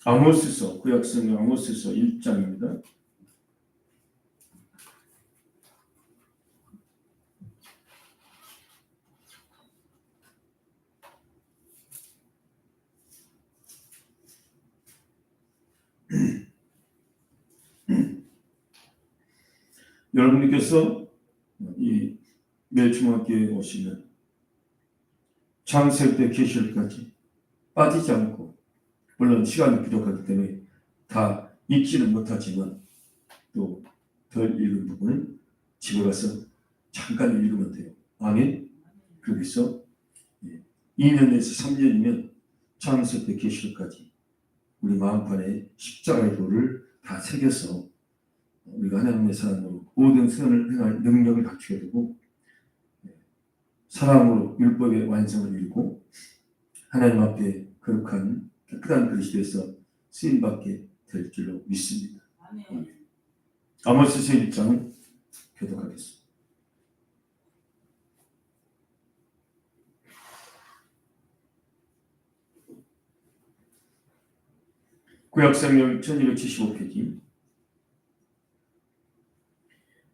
아모스서, 구약성경 아모스서 1장입니다. 여러분께서 이 매일 중학교에 오시면 창세기 때 계시록까지 빠지지 않고, 물론 시간이 부족하기 때문에 다 읽지는 못하지만 또 덜 읽은 부분은 집에 가서 잠깐 읽으면 돼요. 아멘. 그래서 2년에서 3년이면 창세기 때 계시록까지 우리 마음판에 십자가의 도를 다 새겨서 우리가 하나님의 사람으로 모든 선을 행할 능력을 갖추게 되고, 사랑으로 율법의 완성을 이루고 하나님 앞에 거룩한 깨끗한 그릇이 돼서 쓰임받게 될 줄로 믿습니다. 아멘. 아모스서 1장 교독하겠습니다. 구약성경 1275페이지.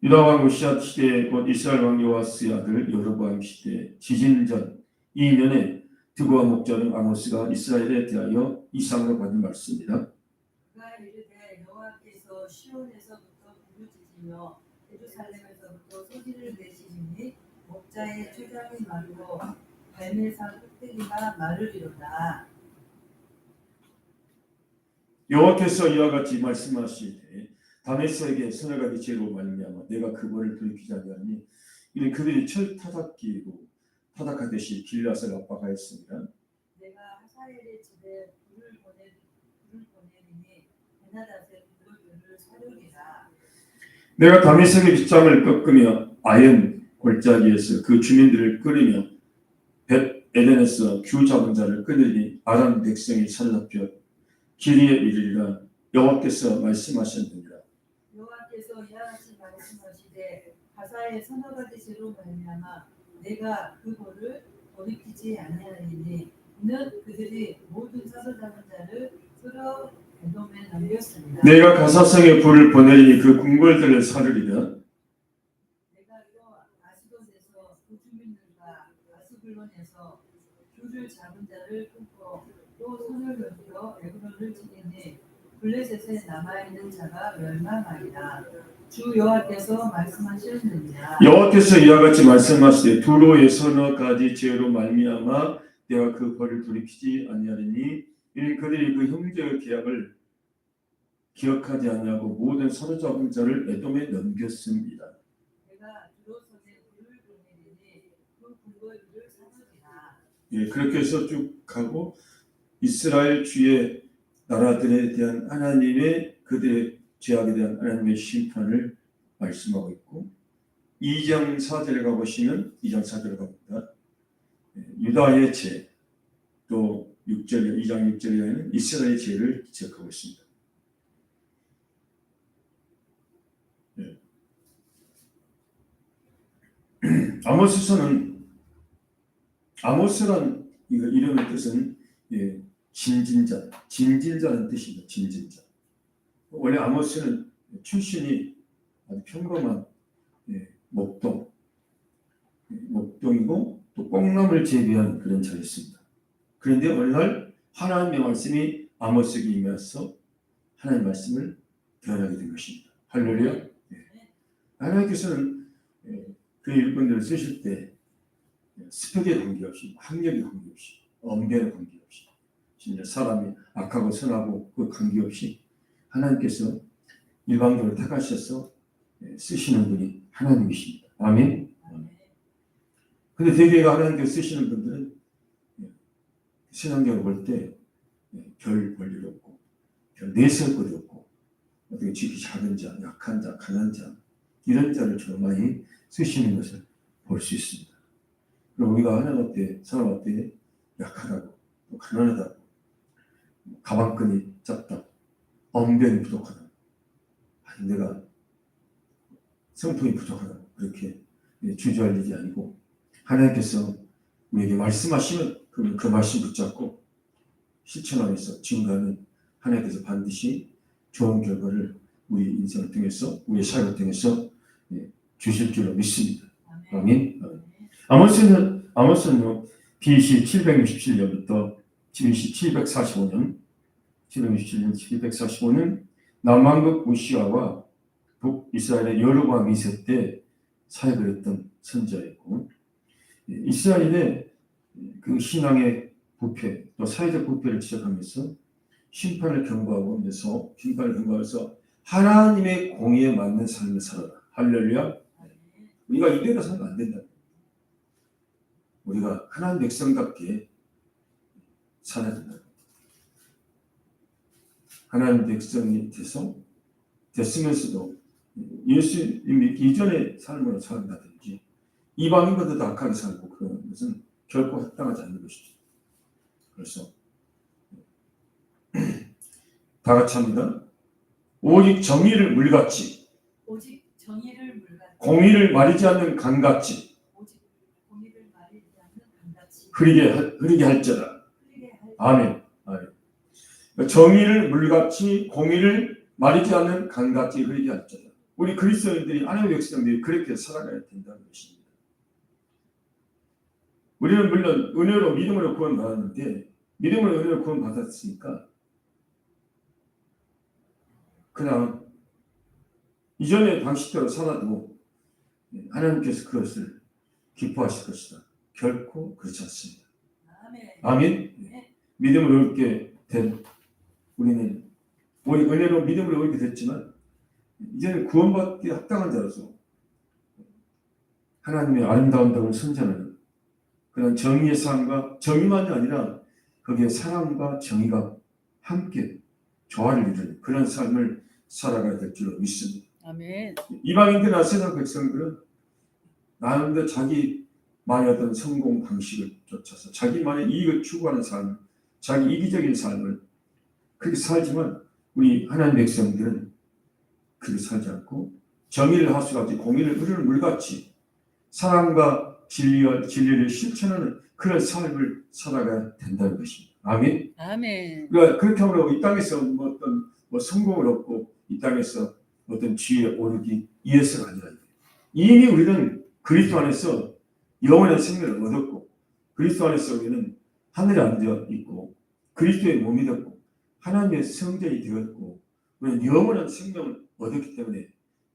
유다 왕 우시아 시대에 곧 이스라엘 왕 요아스의 아들 여로보암 시대 지진 전 2년에 드고와 목자는 아모스가 이스라엘에 대하여 이상으로 받은 말씀입니다. 그가 이르되 여호와께서 시온에서부터 부르짖으며 예루살렘에서부터 소리를 내시니 목자의 초장이 마르고 갈멜산 꼭대기가 마르리로다. 여호와께서 이와 같이 말씀하시되 다메스에게 선악하기 죄로 말미암아 내가 그 벌을 돌이키지 아니하니 이는 그들이 철 타닥기로 타닥하듯이 길앗을 압박하였습니다. 내가 하사엘의 집에 불을 보내리니 베나닷의 부도들을 사르리라. 내가 다메섹의 빗장을 꺾으며 아연 골짜기에서 그 주민들을 끌으며 벳 에덴에서 규 잡은 자를 끌으니 아람 백성이 사로잡혀 길이에 이르리라. 여호와께서 말씀하셨느니라. 여호와께서 이와 같이 말씀하시되 하사엘 선악하기 죄로 말미암아 내가 그 벌을 돌이키지 아니하리니 이는 그들이 모든 사로잡은 자를 서로 에돔에 넘겼습니다. 내가 가사성에 불을 보내리니 그 궁궐들을 사르리라. 내가 또 아스돗에서 그 주민들과 아스글론에서 규를 잡은 자를 끊고 또 손을 넓혀 에그론을 치리니 블레셋에 남아있는 자가 멸망하리라. 주 여호와께서 말씀하셨느니라. 여호와께서 이와 같이 말씀하시되 두로의 서너 가지 죄로 말미암아 내가 그 벌을 돌이키지 아니하리니 이는 그들이 그 형제의 계약을 기억하지 아니하고 모든 사로잡은 자를 에돔에 넘겼습니다. 내가 두로섬에 불을 보내리니 그 궁궐들을 사르리라. 예, 그렇게 해서 쭉 가고 이스라엘 주의 나라들에 대한 하나님의 그들의 죄악에 대한 하나님의 심판을 말씀하고 있고, 2장 4절에 가보시면 2장 4절에 가봅니다. 유다의 죄, 또 6절, 2장 6절에는 이스라엘의 죄를 지적하고 있습니다. 아모스서는, 아모스란 이름의 뜻은 진진자, 진진자는 뜻입니다. 진진자. 원래 아모스는 출신이 아주 평범한 목동이고 또 꽁나무를 재배한 그런 자였습니다. 그런데 어느 날 하나님의 말씀이 아모스에게 임해서 하나님의 말씀을 대언하게 된 것입니다. 할렐루야. 하나님께서는 그 일꾼들을 쓰실 때 스펙에 관계없이, 학력에 관계없이, 언변에 관계없이, 진짜 사람이 악하고 선하고 그 관계없이 하나님께서 일방적으로 택하셔서 쓰시는 분이 하나님이십니다. 아멘. 근데 대개가 하나님께서 쓰시는 분들은 신앙적으로 볼 때 별 볼 일 없고, 별 내세울 것이 없고, 어떻게 지극히 작은 자, 약한 자, 가난한 자, 이런 자를 주로 많이 쓰시는 것을 볼 수 있습니다. 그리고 우리가 하나님 앞에, 사람 앞에 약하다고, 또 가난하다고, 가방끈이 짧다고, 언변이 부족하다고, 아니 내가 성품이 부족하다고 그렇게 주저할 일이 아니고, 하나님께서 우리에게 말씀하시면 그 말씀 붙잡고 실천하면서 증거하는 하나님께서 반드시 좋은 결과를 우리 인생을 통해서, 우리 사역을 통해서 주실 줄로 믿습니다. 아멘. 아모스는 BC 767년부터 BC 745년, 745년 남왕국 우시아와 북이스라엘의 여로보암 2세 때 사역을 했던 선지자였고, 이스라엘의 그 신앙의 부패, 또 사회적 부패를 지적하면서 심판을 경고하면서 하나님의 공의에 맞는 삶을 살아라. 할렐루야. 우리가 이대로 살면 안 된다. 우리가 하나님 백성답게 살아야 된다. 하나님 백성이 됐으면서도 예수님 믿기 이전의 삶으로 산다든지 이방인보다도 악하게 살고 그런 것은 결코 합당하지 않는 것이죠. 그래서 다 같이 합니다. 오직 정의를 물같이, 공의를 마리지 않는 강같이 흐리게 할지어다. 아멘. 정의를 물같이, 공의를 마리지 않는 강같이 흐리게 할지어다. 우리 그리스도인들이, 하나님의 백성들이 그렇게 살아가야 된다는 것입니다. 우리는 물론 은혜로 믿음으로 구원받았는데, 믿음으로 은혜로 구원받았으니까 그냥 이전의 방식대로 살아도 하나님께서 그것을 기뻐하실 것이다. 결코 그렇지 않습니다. 아멘. 믿음으로 얻게 된 우리는 은혜로 믿음으로 얻게 됐지만 이제는 구원받기 합당한 자로서 하나님의 아름다운 답을 선전하는 그런 정의의 삶과, 정의만이 아니라 거기에 사랑과 정의가 함께 조화를 이루는 그런 삶을 살아가야 될 줄로 믿습니다. 아멘. 이방인들이나 세상 백성들은 나름대로 자기만의 어떤 성공 방식을 쫓아서 자기만의 이익을 추구하는 삶, 자기 이기적인 삶을 그렇게 살지만 우리 하나님 백성들은 그렇게 살지 않고 정의를 하수같이, 공의를 흐르는 물같이 사랑과 진리를 실천하는 그런 삶을 살아가야 된다는 것입니다. 아멘. 아멘. 그러니까 그렇게 하면 이 땅에서 어떤 성공을 얻고 이 땅에서 어떤 지위에 오르기 위해서가 아니라 이미 우리는 그리스도 안에서 영원한 생명을 얻었고 그리스도 안에서 우리는 하늘에 앉아 있고 그리스도의 몸이 되었고 하나님의 성전이 되었고 우리는 영원한 생명을 얻었기 때문에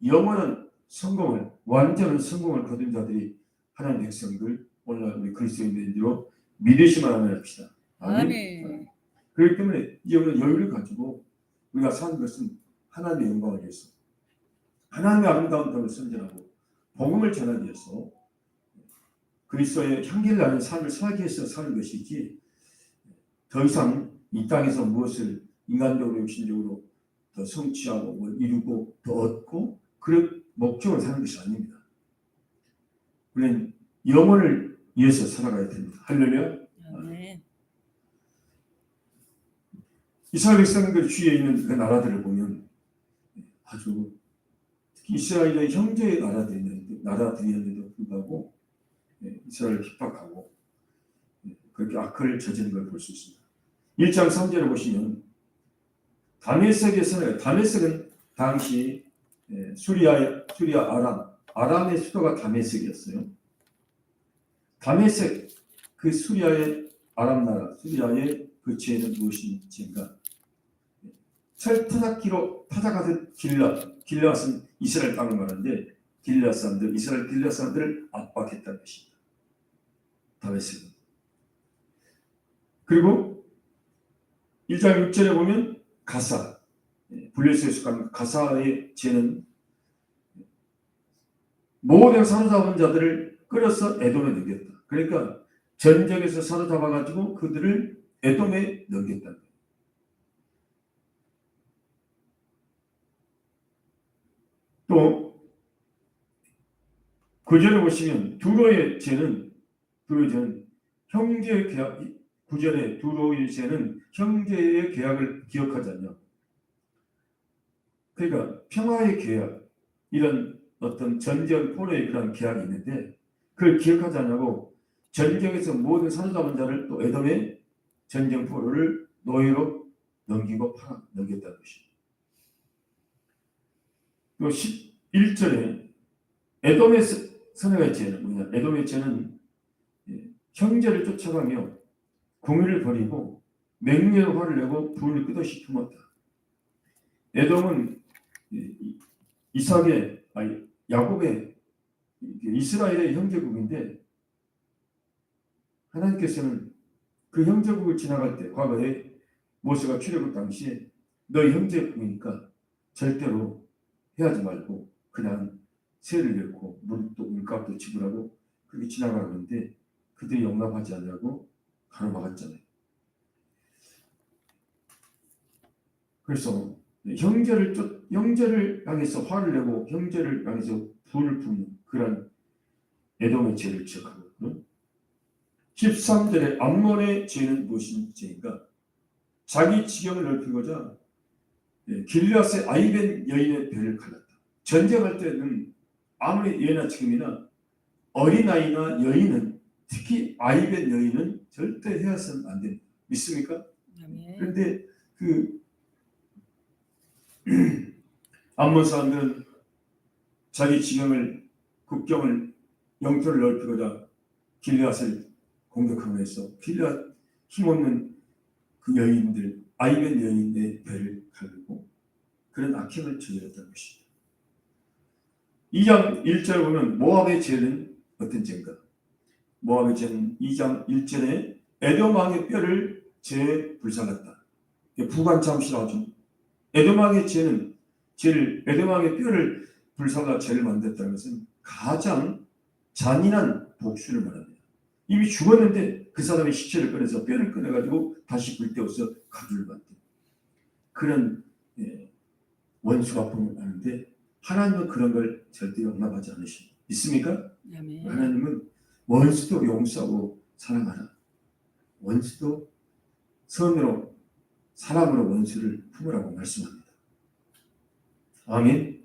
영원한 성공을, 완전한 성공을 거둔 자들이 하나님의 백성들, 오늘날 우리 그리스도인들로 믿으시만 하면 합시다. 아멘. 그렇기 때문에 이제 우리는 여유를 가지고 우리가 사는 것은 하나님의 영광을 위해서, 하나님의 아름다운 답을 선전하고 복음을 전하기 위해서 그리스도의 향기를 나는 삶을 살기 위해서 사는 것이지 더 이상 이 땅에서 무엇을 인간적으로 육신적으로 더 성취하고 뭘 이루고 더 얻고 그런 목적을 사는 것이 아닙니다. 우리는 영혼을 위해서 살아가야 됩니다. 할렐루야. 아멘. 이스라엘 백성들 주위에 있는 그 나라들을 보면 아주 특히 이스라엘의 형제의 나라들이었는데도 불구하고 이스라엘을 핍박하고 그렇게 악을 저지른 걸 볼 수 있습니다. 1장 3절을 보시면 다메섹은 당시 수리아 아람의 수도가 다메섹이었어요. 다메섹 그 수리아의 아람 나라 수리아의 그 죄는 무엇인가? 철 타작기로 타작하듯 길앗은 이스라엘 땅을 말하는데 이스라엘 길앗 사람들을 압박했다는 것입니다. 다메섹은. 그리고 1장 6절에 보면 가사 블레스에 속한 가사의 죄는 모든 사로잡은 자들을 끌어서 에돔에 넘겼다. 그러니까 전쟁에서 사로잡아가지고 그들을 에돔에 넘겼다. 또 구절을 보시면 두로의 죄는 형제의 계약, 구절에 두로의 죄는 형제의 계약을 기억하지 않냐. 그러니까 평화의 계약, 이런 어떤 전쟁 포로의 그런 계약이 있는데 그걸 기억하지 않냐고 전쟁에서 모든 사로잡은 자를 또 에돔의 전쟁 포로를 노예로 넘기고 넘겼다는 것입니다. 또 11절에 에돔의 선회가 죄는 뭐냐? 에돔의 죄는 형제를 쫓아가며 공의를 버리고 맹렬 화를 내고 불을 끄듯이 품었다. 에돔은 야곱의 이스라엘의 형제국인데 하나님께서는 그 형제국을 지나갈 때 과거에 모세가 출애굽 당시에 너희 형제국이니까 절대로 해하지 말고 그냥 세를 잃고 물값도 지불하고 그렇게 지나가는데 그들이 용납하지 않냐고 가로막았잖아요. 그래서 형제를 향해서 화를 내고 형제를 향해서 불을 뿜는 그런 에돔의 죄를 지적하고 13절에 암몬의 죄는 무슨 죄인가? 자기 지경을 넓히고자 길르앗의 아이벤 여인의 배를 갈랐다. 전쟁할 때는 아무리 예나 지금이나 어린아이나 여인은 특히 아이벤 여인은 절대 해서는 안 됩니다. 믿습니까? 그런데 암몬 사람들은 자기 지경을 국경을 영토를 넓히고자 길르앗을 공격하면서 길르앗 힘없는 그 여인들 아이벤 여인의 배를 갈고 그런 악행을 저질렀다는 것입니다. 2장 1절에 보면 모압의 죄는 어떤 죄인가? 모압의 죄는 2장 1절에 에돔 왕의 뼈를 죄에 불살랐다. 부관참시라죠. 에돔 왕의 죄는 에돔 왕의 뼈를 불살라 죄를 만들었다는 것은 가장 잔인한 복수를 말합니다. 이미 죽었는데 그 사람의 시체를 꺼내서 뼈를 꺼내가지고 다시 불태워서 가루를 만든 그런 원수가 범하는데 하나님은 그런 걸 절대 용납하지 않으십니다. 믿습니까? 하나님은 원수도 용서하고 사랑하라. 원수도 선으로 사랑으로 원수를 품으라고 말씀합니다. 아멘.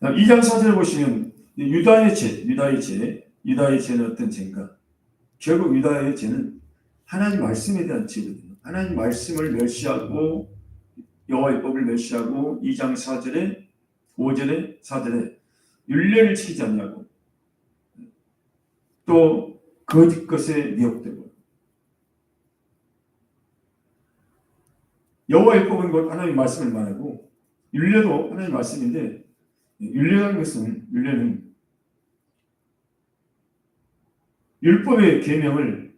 2장 4절을 보시면 유다의 죄는 어떤 죄인가? 결국 유다의 죄는 하나님 말씀에 대한 죄거든요. 하나님 말씀을 멸시하고 여호와의 법을 멸시하고 2장 4절에 5절에 4절에 율례를 지키지 않냐고 또 거짓 것에 미혹되고 여호와의 법은 곧 하나님의 말씀을 말하고 율례도 하나님의 말씀인데 율례라는 것은 율례는 율법의 계명을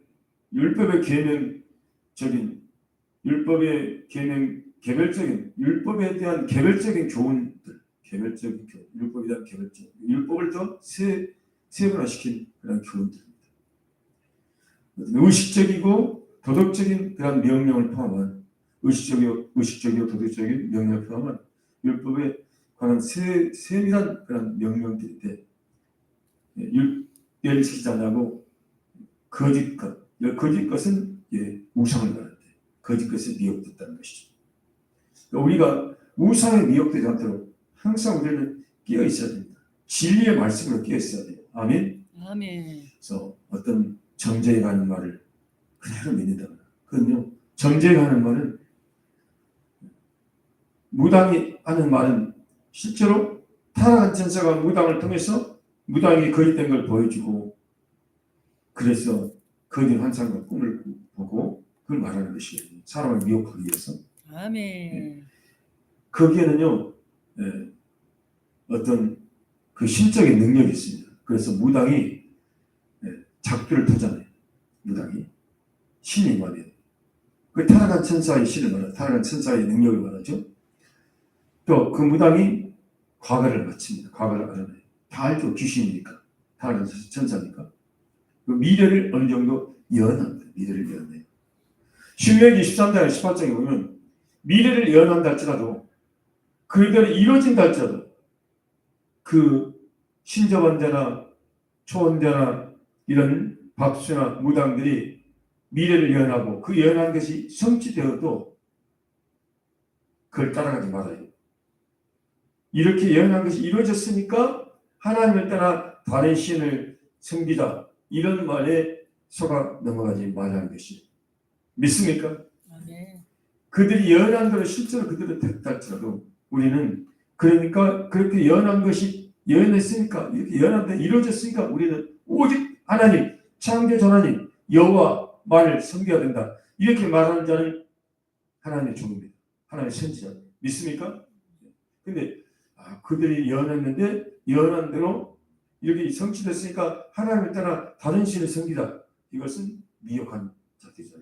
율법의 개별적인 율법에 대한 개별적인 교훈들 율법에 대한 율법을 더 세분화시킨 그런 교훈들입니다. 의식적이고 도덕적인 그런 명령을 포함한 의식적이고 도덕적인 명령을 포함한 율법에 관한 세밀한 그런 명령들인데 율례를 지키지 않냐고 거짓 것은 우상을 말하는데 거짓 것에 미혹됐다는 것이죠. 우리가 우상에 미혹되지 않도록 항상 우리는 끼어 있어야 됩니다. 진리의 말씀으로 끼어 있어야 돼요. 아멘. 그래서 어떤 정죄에 가는 말을 그대로 믿는다. 그건요, 정죄가 하는 말은 무당이 하는 말은 실제로 타락한 천사가 무당을 통해서 무당이 거짓된 걸 보여주고 그래서 거짓 환상과 꿈을 보고 그걸 말하는 것이거든요. 사람을 미혹하기 위해서. 거기에는요 어떤 그 신적인 능력이 있습니다. 그래서 무당이 작두를 타잖아요. 무당이 신이 말이에요. 그 타락한 천사의 신을 말하죠. 타락한 천사의 능력을 말하죠. 또 그 무당이 과거를 마칩니다. 과거를 알아내요. 다 알죠. 귀신이니까. 타락한 천사니까. 그 미래를 어느 정도 예언합니다. 미래를 예언해요. 신명기 13장 18장에 보면 미래를 예언한다 할지라도 그들이 이루어진다 할지라도 그 신접원자나 초원자나 이런 박수나 무당들이 미래를 예언하고 그 예언한 것이 성취되어도 그걸 따라가지 말아요. 이렇게 예언한 것이 이루어졌으니까 하나님을 떠나 다른 신을 섬기다 이런 말에 속아 넘어가지 말라는 것이 믿습니까? 그들이 예언한 대로 실제로 그들은 됐다 할지라도 우리는 그러니까 그렇게 예언한 것이 예언했으니까 이렇게 예언한 데 이루어졌으니까 우리는 오직 하나님 창조주 하나님 여호와 말을 섬겨야 된다. 이렇게 말하는 자는 하나님의 종입니다. 하나님의 선지자. 믿습니까? 근데 그들이 예언했는데 예언한 대로 이렇게 성취됐으니까 하나님을 따라 다른 신을 섬기다. 이것은 미혹한 자기죠.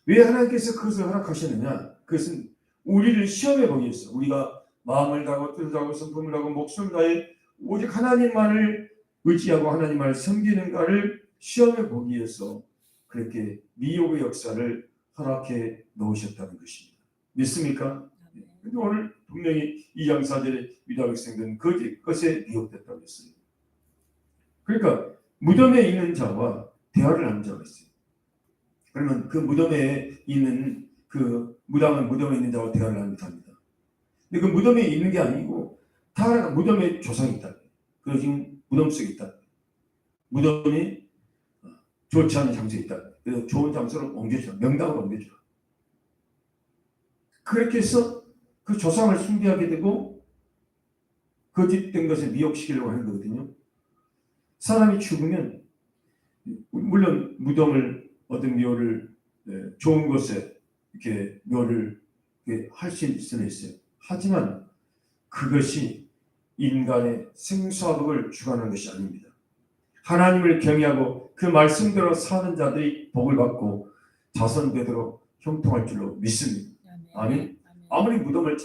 왜 하나님께서 그것을 허락하셨느냐? 그것은 우리를 시험해 보기 위해서 우리가 마음을 다하고 뜻을 다하고 성품을 다하고 목숨을 다해 오직 하나님만을 의지하고 하나님만을 섬기는가를 시험해 보기 위해서 그렇게 미혹의 역사를 허락해 놓으셨다는 것입니다. 믿습니까? 근데 오늘 분명히 2장 4절에 유다 백성들은 그것에 미혹됐다고 했어요. 그러니까 무덤에 있는 자와 대화를 하는 자가 있어요. 그러면 그 무덤에 있는 그 무덤에 있는 자와 대화를 합니다. 근데 그 무덤에 있는 게 아니고 다 무덤에 조상이 있다. 그래서 지금 무덤 속에 있다. 무덤이 좋지 않은 장소에 있다. 그래서 좋은 장소로 옮겨주라. 명당으로 옮겨주라. 그렇게 해서 그 조상을 숭배하게 되고 거짓된 것을 미혹시키려고 하는 거거든요. 사람이 죽으면 물론 무덤을 얻은 묘를 좋은 곳에 이렇게 묘를 할 수는 있어요. 하지만 그것이 인간의 생사복을 주관하는 것이 아닙니다. 하나님을 경외하고 그 말씀대로 사는 자들이 복을 받고 자손되도록 형통할 줄로 믿습니다. 아멘. 아무리 무덤을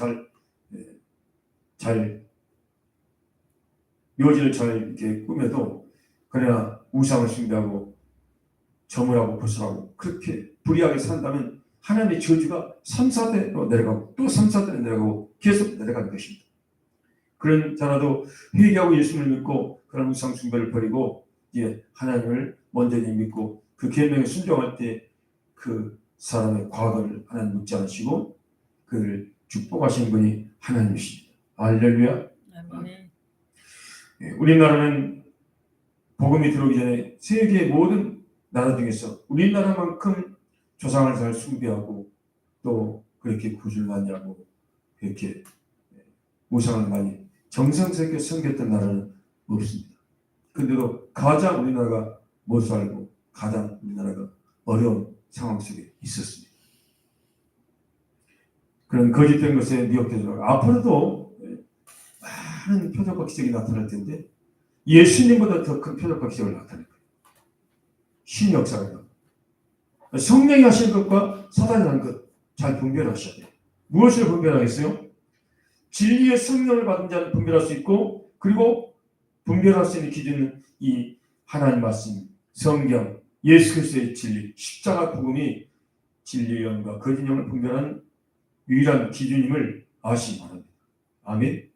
묘지를 잘 이렇게 꾸며도 그러나 우상을 숭배하고 점을 하고 구슬하고 그렇게 불의하게 산다면 하나님의 저주가 3, 4대로 내려가고 또 3, 4대로 내려가고 계속 내려가는 것입니다. 그런 자라도 회개하고 예수를 믿고 그런 우상 숭배를 버리고 하나님을 먼저 믿고 그 계명에 순종할 때 그 사람의 과거를 하나님 묻지 않으시고 그를 축복하신 분이 하나님이십니다. 할렐루야. 아멘. 우리나라는 복음이 들어오기 전에 세계 모든 나라 중에서 우리나라만큼 조상을 잘 숭배하고 또 그렇게 구주를 많이 하고 그렇게 우상을 많이 정성스럽게 섬겼던 나라는 없습니다. 근데도 가장 우리나라가 못 살고 가장 우리나라가 어려운 상황 속에 있었습니다. 그런 거짓된 것에 미혹되죠. 앞으로도 많은 표적과 기적이 나타날 텐데 예수님보다 더 큰 표적과 기적을 나타낼 거예요. 신 역사가. 성령이 하시는 것과 사단이 하는 것 잘 분별하셔야 돼요. 무엇을 분별하겠어요? 진리의 성령을 받은 자는 분별할 수 있고 그리고 분별할 수 있는 기준은 이 하나님 말씀, 성경, 예수 그리스도의 진리, 십자가 복음이 진리의 영과 거짓 영을 분별하는 유일한 기준임을 아시기 바랍니다. 아멘.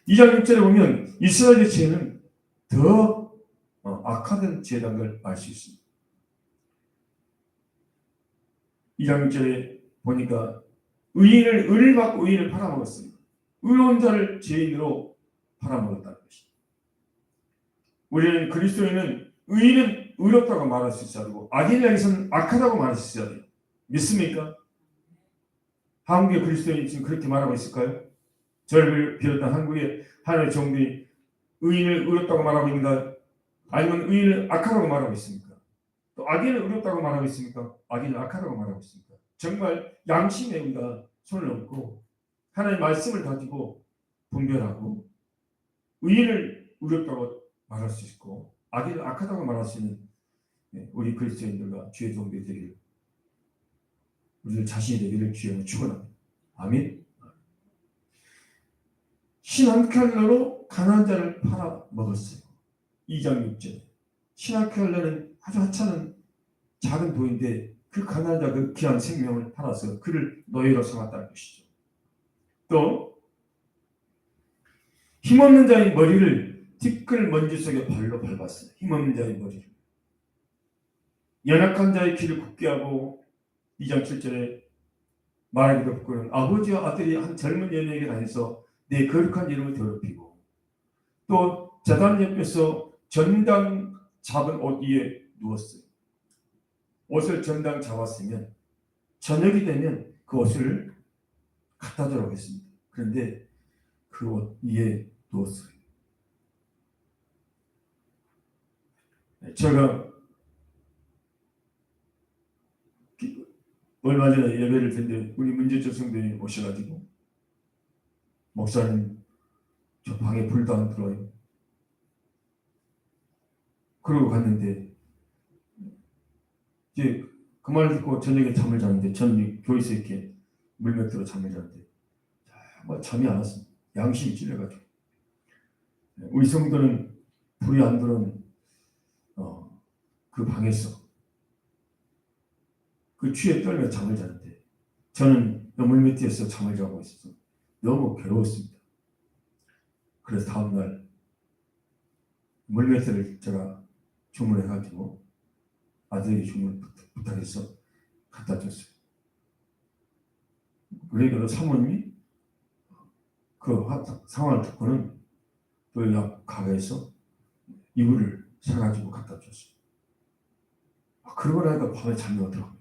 2장 6절에 보면 이스라엘의 죄는 더 악하던 죄라는 걸 알 수 있습니다. 2장 6절에 보니까 의를 받고 의인을 팔아먹었습니다. 의로운 자를 죄인으로 팔아먹었다는 것입니다. 우리는 그리스도인은 의인은 의롭다고 말할 수 있어야 되고 악인을 향해서는 악하다고 말할 수 있어야 돼요. 믿습니까? 한국의 그리스도인이 지금 그렇게 말하고 있을까요? 저를 비롯한 한국의 하나님의 종들이 의인을 의롭다고 말하고 있는가? 아니면 의인을 악하다고 말하고 있습니까? 또 악인을 의롭다고 말하고 있습니까? 악인을 악하다고 말하고 있습니까? 정말 양심에 우리가 손을 얹고 하나님의 말씀을 가지고 분별하고 의인을 의롭다고 말할 수 있고 악인을 악하다고 말할 수 있는 우리 그리스도인들과 주의 종들이 되기를 우리들 자신이 되기를 주여 축원합니다. 아멘. 신 한 켤레로 가난한 자를 팔아먹었어요. 2장 6절. 신 한 켤레는 아주 하찮은 작은 돈인데 그 가난한 자 그 귀한 생명을 팔아서 그를 노예로 삼았다는 것이죠. 또 힘없는 자의 머리를 티끌 먼지 속에 발로 밟았어요. 힘없는 자의 머리를. 연약한 자의 귀를 굽게 하고 2장 7절에 말하기도 부끄러운 아버지와 아들이 한 젊은 여인에게 다녀서 내 거룩한 이름을 더럽히고 또 제단 옆에서 전당 잡은 옷 위에 누웠어요. 옷을 전당 잡았으면 저녁이 되면 그 옷을 갖다 주라고 했습니다. 그런데 그 옷 위에 누웠어요. 제가 얼마 전에 예배를 드는데 우리 문제적 성도님이 오셔가지고 목사님 저 방에 불도 안 들어요. 그러고 갔는데 이제 그 말을 듣고 저녁에 잠을 자는데 저는 교회에서 이렇게 물맷으로 잠을 자는데 정말 잠이 안 왔습니다. 양심이 찔려가지고 우리 성도는 불이 안 들어오는 그 방에서 그 추위에 떨며 잠을 자는데 저는 물밑에서 잠을 자고 있어서 너무 괴로웠습니다. 그래서 다음날 물매트를 제가 주문해가지고 아들이 주문 부탁해서 갖다 줬어요. 그러니까 사모님이 그 상황을 듣고는 또 옆 가게에서 이불을 사가지고 갖다 줬어요. 그러고 나니까 밤에 잠이 오더라고요.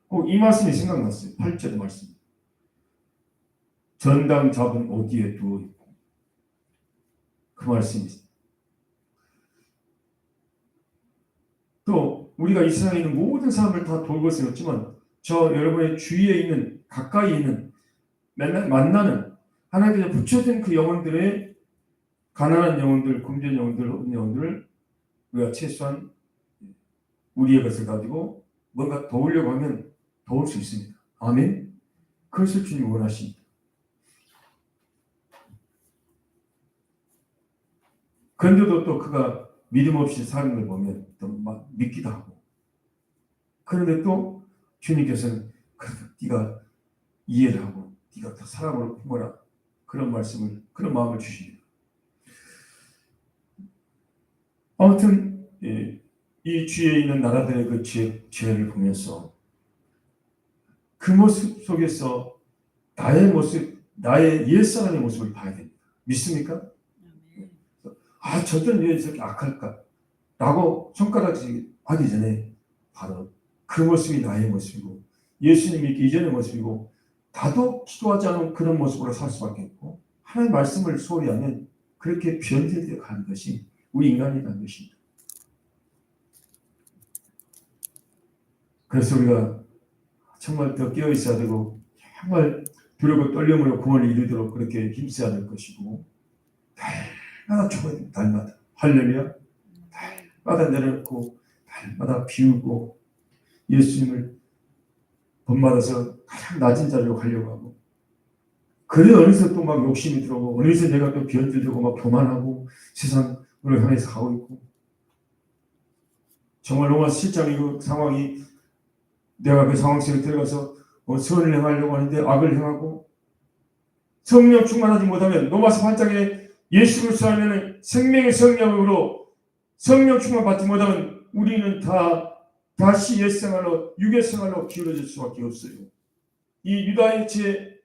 꼭 이 말씀이 생각났어요. 8절의 말씀. 전당 잡은 옷 위에 누워 있고 그 말씀이 또 우리가 이 세상에 있는 모든 사람을 다 돌볼 수는 없지만 저 여러분의 주위에 있는 가까이 있는 만나는 하나님께서 붙여진 그 영혼들의 가난한 영혼들, 굶주린 영혼들, 없는 영혼들을 우리가 최소한 우리의 것을 가지고 뭔가 도우려고 하면 도울 수 있습니다. 아멘. 그것을 주님 원하십니다. 그런데도 또 그가 믿음 없이 사는 걸 보면 또 막 믿기도 하고 그런데 또 주님께서는 네가 이해를 하고 네가 더 사랑으로 품어라 그런 말씀을 그런 마음을 주십니다. 아무튼 이 주위에 있는 나라들의 그 죄를 보면서 그 모습 속에서 나의 모습, 나의 옛사람의 모습을 봐야 됩니다. 믿습니까? 저들은 왜 저렇게 악할까? 라고 손가락질 하기 전에 바로 그 모습이 나의 모습이고 예수님이 있기 이전의 모습이고 나도 기도하지 않은 그런 모습으로 살 수밖에 없고 하나님의 말씀을 소홀히 하면 그렇게 변질되어 가는 것이 우리 인간이라는 것입니다. 그래서 우리가 정말 더 깨어 있어야 되고 정말 두렵고 떨림으로 구원을 이루도록 그렇게 힘써야 될 것이고 날마다 초면 날마다 할렐루야 날마다 내려놓고 날마다 비우고 예수님을 본받아서 가장 낮은 자리로 가려고 하고 그래 어느새 또 막 욕심이 들어오고 어느새 내가 또 변질되고 막 교만하고 세상으로 향해서 가고 있고 정말 로마서 7장 그 상황이 내가 그 상황 속에 들어가서 선을 행하려고 하는데 악을 행하고 성령 충만하지 못하면 로마서 8장에 예수 그리스도 안에는 생명의 성령으로 성령 충만 받지 못하면 우리는 다시 옛생활로 육의 생활로 기울어질 수밖에 없어요. 이 유다의 죄,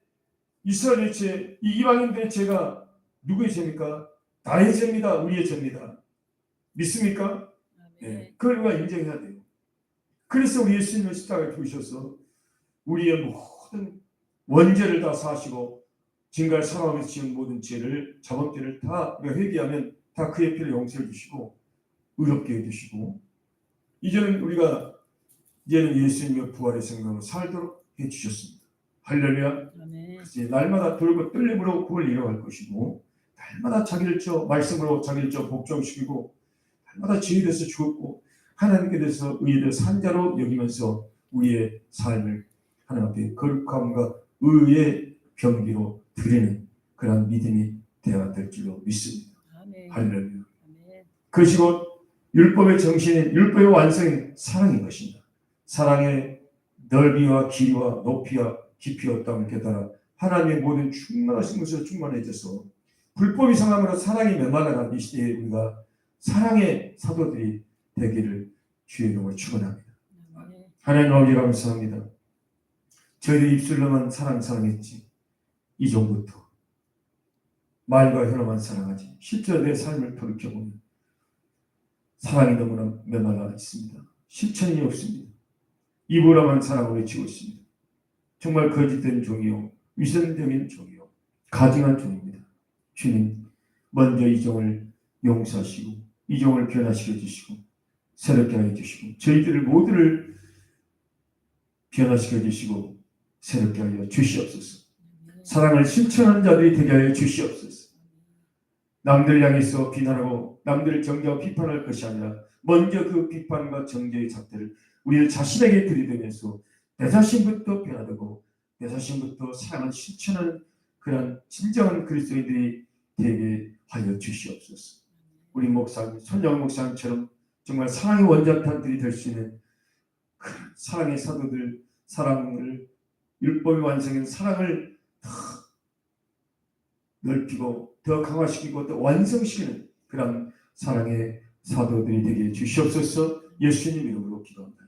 이스라엘의 죄, 이 이방인들의 죄가 누구의 죄입니까? 나의 죄입니다. 우리의 죄입니다. 믿습니까? 네. 그걸 우리가 인정해야 돼요. 그래서 우리 예수님은 십자가에 죽으셔서 우리의 모든 원죄를 다 사하시고 진갈 사망에서 지은 모든 죄를 자범죄를 다 우리가 회개하면 다 그의 피로 용서해 주시고 의롭게 해주시고 이제는 예수님의 부활의 생명을 살도록 해주셨습니다. 할렐루야. 그래서 날마다 돌고 떨림으로 구원을 이뤄갈 것이고 날마다 자기를 말씀으로 자기를 복종시키고 날마다 죄에 대해서 죽었고 하나님께 대해서 의에 대해서 산자로 여기면서 우리의 삶을 하나님 앞에 거룩함과 의의 경기로 드리는 그런 믿음이 되어야 될 줄로 믿습니다. 할렐루야. 그것이 곧 율법의 정신인 율법의 완성인 사랑인 것입니다. 사랑의 넓이와 길이와 높이와 깊이와 어떠함을 깨달아 하나님의 모든 충만하신 것으로 충만해져서 불법이 성함으로 사랑이 메말라간 이 시대에 우리가 사랑의 사도들이 되기를 주의 이름으로 축원합니다. 하나님 아버지 감사합니다. 저희들 입술로만 사랑했지 이전부터 말과 혀로만 사랑하지 실제로 내 삶을 돌이켜보면 사랑이 너무나 메말라 있습니다. 실천이 없습니다. 이보라만 사랑을 외치고 있습니다. 정말 거짓된 종이요, 위선적인 종이요, 가증한 종입니다. 주님, 먼저 이 종을 용서하시고 이 종을 변화시켜 주시고 새롭게 하여 주시고 저희들을 모두를 변화시켜 주시고 새롭게 하여 주시옵소서. 사랑을 실천하는 자들이 되게 하여 주시옵소서. 남들을 향해서 비난하고 남들을 정죄하고 비판할 것이 아니라 먼저 그 비판과 정죄의 잣대를 우리 자신에게 들이대면서 내 자신부터 변화되고 내 자신부터 사랑을 실천하는 그런 진정한 그리스도인들이 되게 하여 주시옵소서. 우리 목사님, 손정 목사님처럼 정말 사랑의 원자탄들이 될 수 있는 그 사랑의 사도들, 사랑을 율법의 완성인 사랑을 더 넓히고 더 강화시키고 더 완성시키는 그런 사랑의 사도들이 되게 주시옵소서. 예수님 이름으로 기도합니다.